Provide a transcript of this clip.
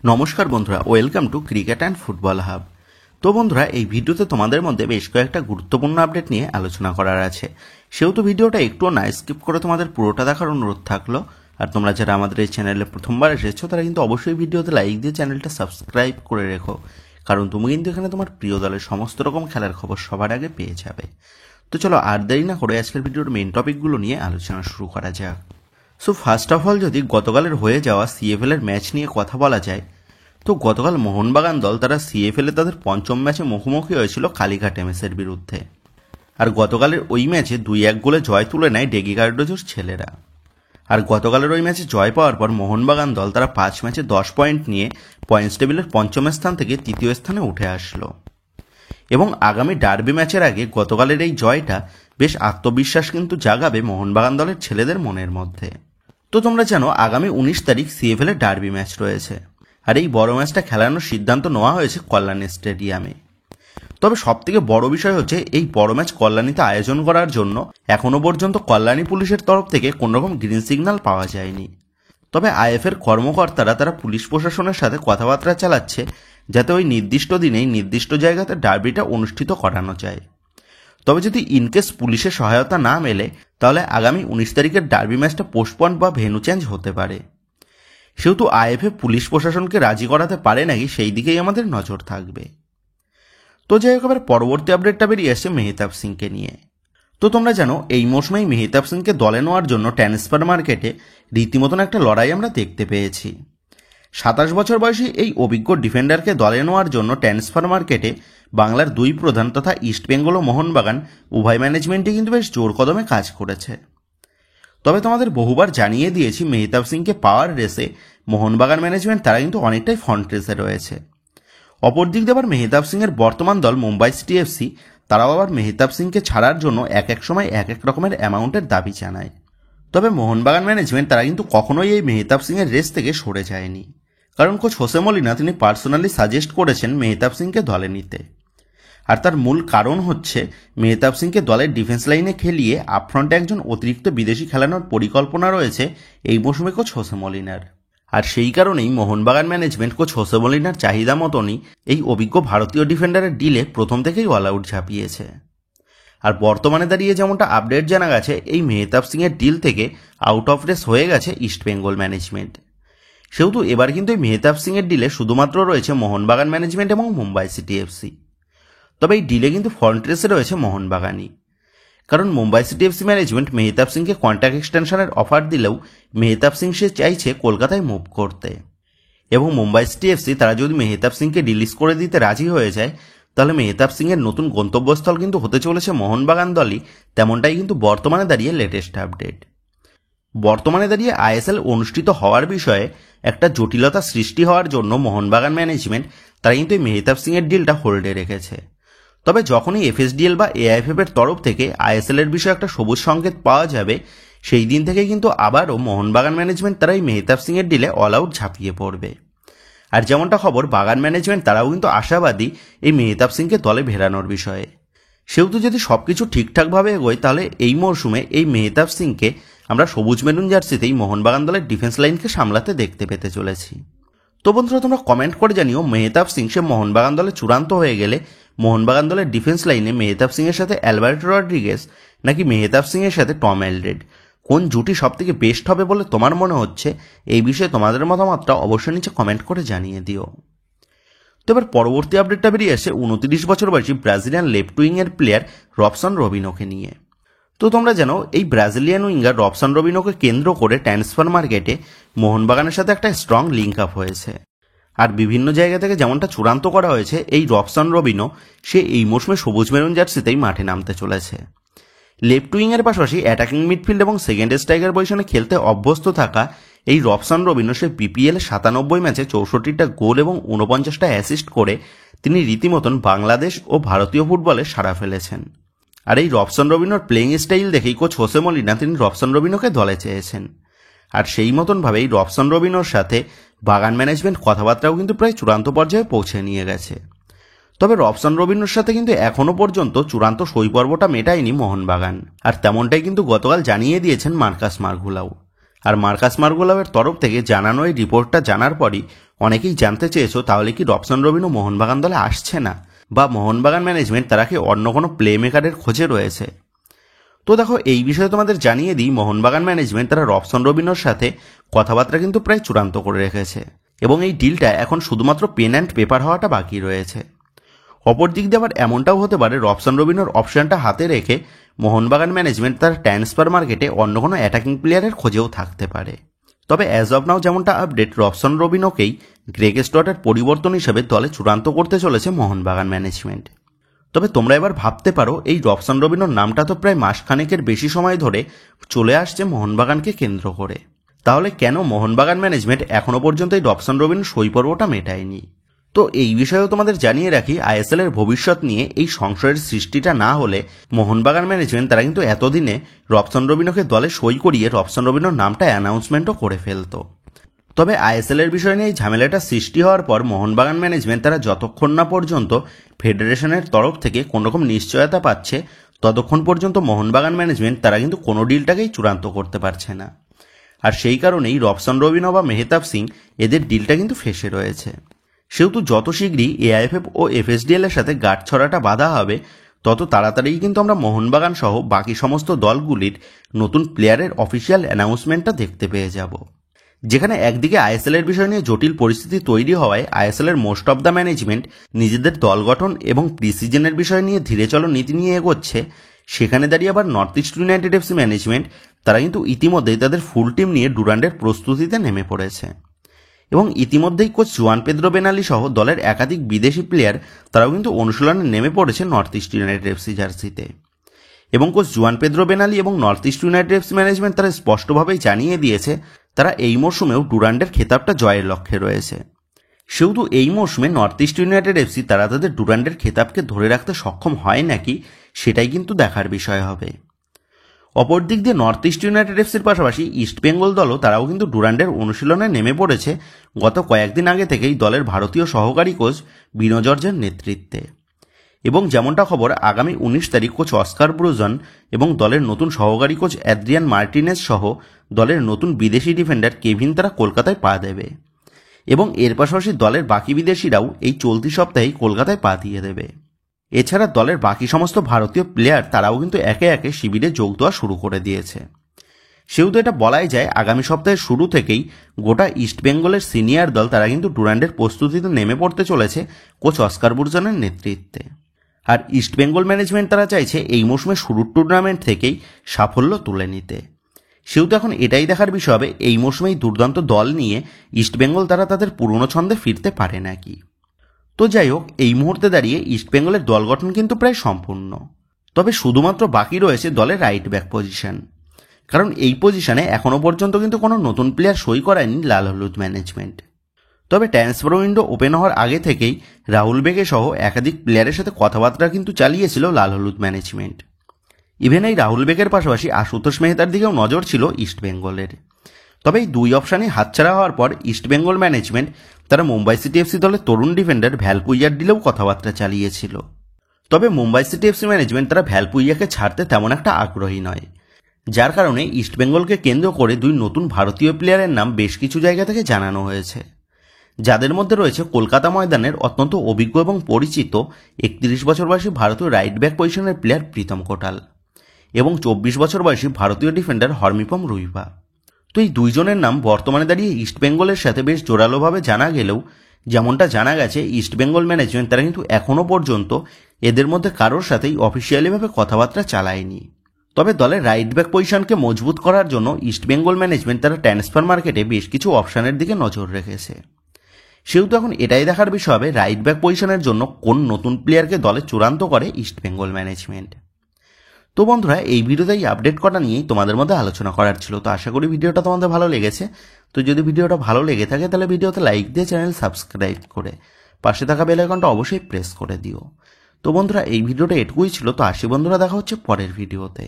নমস্কার বন্ধুরা, welcome to cricket and football hub. তো বন্ধুরা, এই ভিডিওতে তোমাদের মধ্যে বেশ কয়েকটা গুরুত্বপূর্ণ আপডেট নিয়ে আলোচনা করার আছে, সেহেতু ভিডিওটা একটুও না স্কিপ করে তোমাদের পুরোটা দেখার অনুরোধ থাকলো। আর তোমরা যারা আমাদের এই চ্যানেলে প্রথমবার এসেছো তারা কিন্তু অবশ্যই ভিডিওতে লাইক দিয়ে চ্যানেলটা সাবস্ক্রাইব করে রেখো, কারণ তুমি কিন্তু এখানে তোমার প্রিয় দলের সমস্ত রকম খেলার খবর সবার আগে পেয়ে যাবে। তো চলো আর দেরি না করে আজকের ভিডিওর মেইন টপিকগুলো নিয়ে আলোচনা শুরু করা যাক। সো ফার্স্ট অফ অল, যদি গতকালের হয়ে যাওয়া সিএফএল এর ম্যাচ নিয়ে কথা বলা যায়, তো গতকাল মোহনবাগান দল তারা সিএফএল এ তাদের পঞ্চম ম্যাচে মুখোমুখি হয়েছিল কালীঘাট এমএসের বিরুদ্ধে। আর গতকালের ওই ম্যাচে 2-1 গোলে জয় তুলে নেয় ডেগি কার্ডোজোর ছেলেরা। আর গতকালের ওই ম্যাচে জয় পাওয়ার পর মোহনবাগান দল তারা 5 ম্যাচে 10 পয়েন্ট নিয়ে পয়েন্টস টেবিলের পঞ্চম স্থান থেকে তৃতীয় স্থানে উঠে আসলো। এবং আগামী ডার্বি ম্যাচের আগে গতকালের এই জয়টা বেশ আত্মবিশ্বাস কিন্তু জাগাবে মোহনবাগান দলের ছেলেদের মনের মধ্যে। তো তোমরা জানো আগামী 19 তারিখ সিএফএল এর ডার্বি ম্যাচ রয়েছে, আর এই বড় ম্যাচটা খেলানোর সিদ্ধান্ত নেওয়া হয়েছে কল্যাণী স্টেডিয়ামে। তবে সবথেকে বড় বিষয় হচ্ছে এই বড় ম্যাচ কল্যাণীতে আয়োজন করার জন্য এখনো পর্যন্ত কল্যাণী পুলিশের তরফ থেকে কোনোরকম গ্রিন সিগন্যাল পাওয়া যায়নি। তবে আইএফের কর্মকর্তারা তারা পুলিশ প্রশাসনের সাথে কথাবার্তা চালাচ্ছে যাতে ওই নির্দিষ্ট দিনেই নির্দিষ্ট জায়গাতে ডার্বিটা অনুষ্ঠিত করানো যায়। তবে যদি ইনকেস পুলিশের সহায়তা না মেলে তাহলে আগামী 19 তারিখের ডার্বি ম্যাচটা পোস্টপন বা ভেন্যু চেঞ্জ হতে পারে। সেহেতু আইএফএ পুলিশ প্রশাসনকে রাজি করাতে পারে নাকি সেই দিকেই আমাদের নজর থাকবে। তো যাই হোক, এবার পরবর্তী আপডেটটা বেরিয়ে আসছে মেহতাব সিংকে নিয়ে। তো তোমরা জানো এই মৌসুমেই মেহতাব সিংকে দলে নেওয়ার জন্য ট্রান্সফার মার্কেটে রীতিমতন একটা লড়াই আমরা দেখতে পেয়েছি। 27 বছর বয়সী এই অভিজ্ঞ ডিফেন্ডারকে দলে নেওয়ার জন্য ট্রান্সফার মার্কেটে বাংলার দুই প্রধান তথা ইস্টবেঙ্গল ও মোহনবাগান উভয় ম্যানেজমেন্টই কিন্তু বেশ জোর কদমে কাজ করেছে। তবে তোমাদের বহুবার জানিয়ে দিয়েছি মেহতাব সিংকে পাওয়ার রেসে মোহনবাগান ম্যানেজমেন্ট তারা কিন্তু অনেকটাই ফ্রন্ট রেসে রয়েছে। অপরদিক দিয়ে আবার মেহতাব সিংয়ের বর্তমান দল মুম্বাই সিটি এফসি তারাও আবার মেহতাব সিংকে ছাড়ার জন্য এক এক সময় এক এক রকমের অ্যামাউন্টের দাবি জানায়। তবে মোহনবাগান ম্যানেজমেন্ট তারা কিন্তু কখনোই এই মেহতাব সিংয়ের রেস থেকে সরে যায়নি, কারণ কোচ হোসে মলিনা তিনি পার্সোনালি সাজেস্ট করেছেন মেহতাব সিংকে দলে নিতে। আর তার মূল কারণ হচ্ছে মেহতাব সিংকে দলের ডিফেন্স লাইনে খেলিয়ে আপফ্রন্টে একজন অতিরিক্ত বিদেশি খেলানোর পরিকল্পনা রয়েছে এই মৌসুমে কোচ হোসে মলিনার। আর সেই কারণেই মোহনবাগান ম্যানেজমেন্ট কোচ হোসে মলিনার চাহিদা মতনই এই অভিজ্ঞ ভারতীয় ডিফেন্ডারের ডিলে প্রথম থেকেই অল আউট ঝাঁপিয়েছে। আর বর্তমানে দাঁড়িয়ে যেমনটা আপডেট জানা গেছে, এই মেহতাব সিংয়ের ডিল থেকে আউট অফ রেস হয়ে গেছে ইস্টবেঙ্গল ম্যানেজমেন্ট। সেহেতু এবার কিন্তু এই মেহতাব সিংয়ের ডিলে শুধুমাত্র রয়েছে মোহনবাগান ম্যানেজমেন্ট এবং মুম্বাই সিটি এফসি। তবে এই ডিলে কিন্তু ফ্রন্ট রেসে রয়েছে মোহনবাগানই, কারণ Mumbai city FC management Mehtab সিংকে কন্ট্রাক্ট এক্সটেনশনের অফার দিলেও মেহতাব সিং সে চাইছে কলকাতায় মুভ করতে। এবং মুম্বাই সিটি এফসি তারা যদি মেহতাব সিংকে রিলিজ করে দিতে রাজি হয়ে যায় তাহলে মেহতাব সিংয়ের নতুন গন্তব্যস্থল কিন্তু হতে চলেছে মোহনবাগান দলই। তেমনটাই কিন্তু বর্তমানে দাঁড়িয়ে লেটেস্ট আপডেট। বর্তমানে দাঁড়িয়ে আইএসএল অনুষ্ঠিত হওয়ার বিষয়ে একটা জটিলতা সৃষ্টি হওয়ার জন্য মোহনবাগান ম্যানেজমেন্ট তারা কিন্তু এই মেহতাব সিংয়ের ডিলটা হোল্ডে রেখেছে। তবে যখনই এফএসডিএল বা এআইএফএফ এর তরফ থেকে আইএসএল এর বিষয়ে একটা সবুজ সংকেত পাওয়া যাবে, সেই দিন থেকে কিন্তু আবারও মোহনবাগান ম্যানেজমেন্ট তারা এই মেহতাব সিংয়ের ডিলে অল আউট ঝাঁপিয়ে পড়বে। আর যেমনটা খবর, বাগান ম্যানেজমেন্ট তারাও কিন্তু আশাবাদী এই মেহতাব সিংকে দলে ভেড়ানোর বিষয়ে। সেহেতু যদি সবকিছু ঠিকঠাকভাবে এগোয় তাহলে এই মরশুমে এই মেহতাব সিংকে আমরা সবুজ মেরুন জার্সিতেই মোহনবাগান দলের ডিফেন্স লাইনকে সামলাতে দেখতে পেতে চলেছি। তো বন্ধুরা, তোমরা কমেন্ট করে জানিও মেহতাব সিং সে মোহনবাগান দলে চূড়ান্ত হয়ে গেলে মোহনবাগান দলের ডিফেন্স লাইনে মেহতাব সিংয়ের সাথে অ্যালবার্টো রড্রিগেজ নাকি মেহতাব সিংয়ের সাথে টম এলড্রেড কোন জুটি সবথেকে বেস্ট হবে বলে তোমার মনে হচ্ছে, এই বিষয়ে তোমাদের মতামতটা অবশ্যই নিচে কমেন্ট করে জানিয়ে দিও। তো এবার পরবর্তী আপডেটটা বেরিয়ে আসে 29 বছর বয়সী ব্রাজিলিয়ান লেফট উইংয়ের প্লেয়ার রবসন রবিনোকে নিয়ে। তো তোমরা জানো এই ব্রাজিলিয়ান উইঙ্গার রবসন রবিনোকে কেন্দ্র করে ট্রান্সফার মার্কেটে মোহনবাগানের সাথে একটা স্ট্রং লিঙ্ক আপ হয়েছে। আর বিভিন্ন জায়গা থেকে যেমনটা চূড়ান্ত করা হয়েছে, এই রবসন রবিনো সে এই মৌসুমে সবুজ মেরুন জার্সিতেই মাঠে নামতে চলেছে। লেফট উইংয়ের পাশাপাশি অ্যাটাকিং মিডফিল্ড এবং সেকেন্ড স্ট্রাইকার পজিশনে খেলতে অভ্যস্ত থাকা এই রবসন রবিনো সে বিপিএল 97 ম্যাচে 64টা গোল এবং 49টা অ্যাসিস্ট করে তিনি রীতিমতন বাংলাদেশ ও ভারতীয় ফুটবলে সাড়া ফেলেছেন। আর এই রবসন রবিনোর প্লেইং স্টাইল দেখেই কোচ হোসে মলিনা তিনি রবসন রবিনোকে দলে চেয়েছেন। আর সেই মতনভাবে এই রবসন রবিনোর সাথে বাগান ম্যানেজমেন্ট কথাবার্তাও কিন্তু প্রায় চূড়ান্ত পর্যায়ে পৌঁছে নিয়ে গেছে। তবে রবসন রবিনোর সাথে কিন্তু এখনো পর্যন্ত চূড়ান্ত সই পর্বটা মেটায়নি মোহনবাগান। আর তেমনটাই কিন্তু গতকাল জানিয়ে দিয়েছেন মার্কাস মার্গুলাও। আর মার্কাস মার্গুলাওয়ের তরফ থেকে জানানো এই রিপোর্টটা জানার পরই অনেকেই জানতে চেয়েছো তাহলে কি রবসন রবিনও মোহনবাগান দলে আসছে না, বা মোহনবাগান ম্যানেজমেন্ট তারা কি অন্য কোনো প্লে মেকারের খোঁজে রয়েছে। তো দেখো, এই বিষয়ে তোমাদের জানিয়ে দিই, মোহনবাগান ম্যানেজমেন্ট তারা রবসন রবিনোর সাথে কথাবার্তা কিন্তু প্রায় চূড়ান্ত করে রেখেছে, এবং এই ডিলটা এখন শুধুমাত্র পেন অ্যান্ড পেপার হওয়াটা বাকি রয়েছে। অপর দিক দিয়ে আবার এমনটাও হতে পারে রবসন রবিনোর অপশনটা হাতে রেখে মোহনবাগান ম্যানেজমেন্ট তার ট্রান্সফার মার্কেটে অন্য কোনো অ্যাটাকিং প্লেয়ারের খোঁজেও থাকতে পারে। তবে অ্যাজ অব নাও যেমনটা আপডেট, রবসন রবিনোকেই গ্রেগ স্টুয়ার্টের পরিবর্তন হিসেবে দলে চূড়ান্ত করতে চলেছে মোহনবাগান ম্যানেজমেন্ট। তবে তোমরা এবার ভাবতে পারো, এই রবসন রবিনোর নামটা তো প্রায় মাসখানেকের বেশি সময় ধরে চলে আসছে মোহনবাগানকে কেন্দ্র করে, তাহলে কেন মোহনবাগান ম্যানেজমেন্ট এখনও পর্যন্ত এই রবসন রবিনোর সই পর্বটা মেটায়নি? তো এই বিষয়েও তোমাদের জানিয়ে রাখি, আইএসএল এর ভবিষ্যৎ নিয়ে এই সংশয়ের সৃষ্টিটা না হলে মোহনবাগান ম্যানেজমেন্ট তারা কিন্তু এতদিনে রবসন রবিনোকে দলে সই করিয়ে রবসন রবিনোর নামটা অ্যানাউন্সমেন্টও করে ফেলতো। তবে আইএসএল এর বিষয় নিয়ে এই ঝামেলাটা সৃষ্টি হওয়ার পর মোহনবাগান ম্যানেজমেন্ট তারা যতক্ষণ না পর্যন্ত ফেডারেশনের তরফ থেকে কোনোরকম নিশ্চয়তা পাচ্ছে, ততক্ষণ পর্যন্ত মোহনবাগান ম্যানেজমেন্ট তারা কিন্তু কোনো ডিলটাকেই চূড়ান্ত করতে পারছে না। আর সেই কারণেই রবসন রবিনো বা মেহতাব সিং এদের ডিলটা কিন্তু ফেঁসে রয়েছে। সেহেতু যত শীঘ্রই এআইএফএফ ও এফএসডিএল এর সাথে গাঁটছড়াটা বাঁধা হবে, তত তাড়াতাড়িই কিন্তু আমরা মোহনবাগান সহ বাকি সমস্ত দলগুলির নতুন প্লেয়ারের অফিসিয়াল অ্যানাউন্সমেন্টটা দেখতে পেয়ে যাব। যেখানে একদিকে আইএসএল এর বিষয় নিয়ে জটিল পরিস্থিতি তৈরি হওয়ায় আইএসএল এর মোস্ট অব দ্য ম্যানেজমেন্ট নিজেদের দল গঠন এবং প্রিসিজনের বিষয় নিয়ে ধীরে চলো নীতি নিয়ে এগোচ্ছে, সেখানে দাঁড়িয়ে আবার north east United FC management তারা কিন্তু ইতিমধ্যেই তাদের ফুল টিম নিয়ে ডুরান্ডের প্রস্তুতিতে নেমে পড়েছে, এবং ইতিমধ্যেই কোচ জুয়ান পেদ্রো বেনালি সহ দলের একাধিক বিদেশি প্লেয়ার তারাও কিন্তু অনুশীলনে নেমে পড়েছে নর্থ ইস্ট ইউনাইটেড এফসি জার্সিতে। এবং কোচ জুয়ান পেদ্রো বেনালি এবং north east United FC management তারা স্পষ্টভাবেই জানিয়ে দিয়েছে তারা এই মরশুমেও ডুরান্ডের খেতাবটা জয়ের লক্ষ্যে রয়েছে। সেহেতু এই মরশুমে নর্থ ইস্ট ইউনাইটেড এফসি তারা তাদের ডুরান্ডের খেতাবকে ধরে রাখতে সক্ষম হয় নাকি, সেটাই কিন্তু দেখার বিষয় হবে। অপর দিক দিয়ে নর্থ ইস্ট ইউনাইটেড এফসির পাশাপাশি ইস্টবেঙ্গল দলও তারাও কিন্তু ডুরান্ডের অনুশীলনে নেমে পড়েছে গত কয়েকদিন আগে থেকেই দলের ভারতীয় সহকারী কোচ বিনো জর্জের নেতৃত্বে। এবং যেমনটা খবর, আগামী 19 তারিখ কোচ অস্কার ব্রুজন এবং দলের নতুন সহকারী কোচ অ্যাদ্রিয়ান মার্টিনেজ সহ দলের নতুন বিদেশি ডিফেন্ডার কেভিন তারা কলকাতায় পা দেবে, এবং এর পাশাপাশি দলের বাকি বিদেশিরাও এই চলতি সপ্তাহেই কলকাতায় পা দিয়ে দেবে। এছাড়া দলের বাকি সমস্ত ভারতীয় প্লেয়ার তারাও কিন্তু একে একে শিবিরে যোগ দেওয়া শুরু করে দিয়েছে। সেহেতু এটা বলাই যায় আগামী সপ্তাহের শুরু থেকেই গোটা ইস্টবেঙ্গলের সিনিয়র দল তারা কিন্তু ডুরান্ডের প্রস্তুতিতে নেমে পড়তে চলেছে কোচ অস্কার ব্রুজনের নেতৃত্বে। আর ইস্টবেঙ্গল ম্যানেজমেন্ট তারা চাইছে এই মৌসুমে শুরুর টুর্নামেন্ট থেকেই সাফল্য তুলে নিতে। সেহেতু এখন এটাই দেখার বিষয় হবে এই মৌসুমেই দুর্দান্ত দল নিয়ে ইস্টবেঙ্গল তারা তাদের পুরনো ছন্দে ফিরতে পারে নাকি। তো যাই হোক, এই মুহূর্তে দাঁড়িয়ে ইস্টবেঙ্গলের দল গঠন কিন্তু প্রায় সম্পূর্ণ। তবে শুধুমাত্র বাকি রয়েছে দলের রাইট ব্যাক পজিশন, কারণ এই পজিশনে এখনও পর্যন্ত কিন্তু কোনো নতুন প্লেয়ার সই করায়নি লাল হলুদ ম্যানেজমেন্ট। তবে ট্রান্সফার উইন্ডো ওপেন হওয়ার আগে থেকেই রাহুল বেগে সহ একাধিক প্লেয়ারের সাথে কথাবার্তা কিন্তু চালিয়েছিল লাল হলুদ ম্যানেজমেন্ট। ইভেন এই রাহুল বেগের পাশাপাশি আশুতোষ মেহতার দিকেও নজর ছিল ইস্টবেঙ্গলের। তবে এই দুই অপশানই হাতছাড়া হওয়ার পর ইস্টবেঙ্গল ম্যানেজমেন্ট তারা মুম্বাই সিটি এফসি দলের তরুণ ডিফেন্ডার ভ্যালপুইয়ার দিলেও কথাবার্তা চালিয়েছিল। তবে মুম্বাই সিটি এফসি ম্যানেজমেন্ট তারা ভ্যালপুইয়াকে ছাড়তে তেমন একটা আগ্রহী নয়, যার কারণে ইস্টবেঙ্গলকে কেন্দ্র করে দুই নতুন ভারতীয় প্লেয়ারের নাম বেশ কিছু জায়গা থেকে জানানো হয়েছে, যাদের মধ্যে রয়েছে কলকাতা ময়দানের অত্যন্ত অভিজ্ঞ এবং পরিচিত 31 বছর বয়সী ভারতীয় রাইট ব্যাক পজিশনের প্লেয়ার প্রীতম কোটাল এবং 24 বছর বয়সী ভারতীয় ডিফেন্ডার হরমিপম রুইভা। তো এই দুইজনের নাম বর্তমানে দাঁড়িয়ে ইস্টবেঙ্গলের সাথে বেশ জোরালোভাবে জানা গেলেও যেমনটা জানা গেছে ইস্টবেঙ্গল ম্যানেজমেন্ট তারা কিন্তু এখনও পর্যন্ত এদের মধ্যে কারোর সাথেই অফিসিয়ালিভাবে কথাবার্তা চালায়নি। তবে দলের রাইট ব্যাক পজিশনকে মজবুত করার জন্য ইস্টবেঙ্গল ম্যানেজমেন্ট তারা ট্রান্সফার মার্কেটে বেশ কিছু অপশানের দিকে নজর রেখেছে। সেহেতু এখন এটাই দেখার বিষয় হবে রাইট ব্যাক পজিশনের জন্য কোন নতুন প্লেয়ারকে দলে চূড়ান্ত করে ইস্টবেঙ্গল ম্যানেজমেন্ট। তো বন্ধুরা, এই ভিডিওতে এই আপডেট করা নিয়েই তোমাদের মধ্যে আলোচনা করার ছিল। তো আশা করি ভিডিওটা তোমাদের ভালো লেগেছে। তো যদি ভিডিওটা ভালো লেগে থাকে তাহলে ভিডিওতে লাইক দিয়ে চ্যানেল সাবস্ক্রাইব করে পাশে থাকা বেল আইকনটা অবশ্যই প্রেস করে দিও। তো বন্ধুরা, এই ভিডিওটা এটুকুই ছিল। তো আসি বন্ধুরা, দেখা হচ্ছে পরের ভিডিওতে।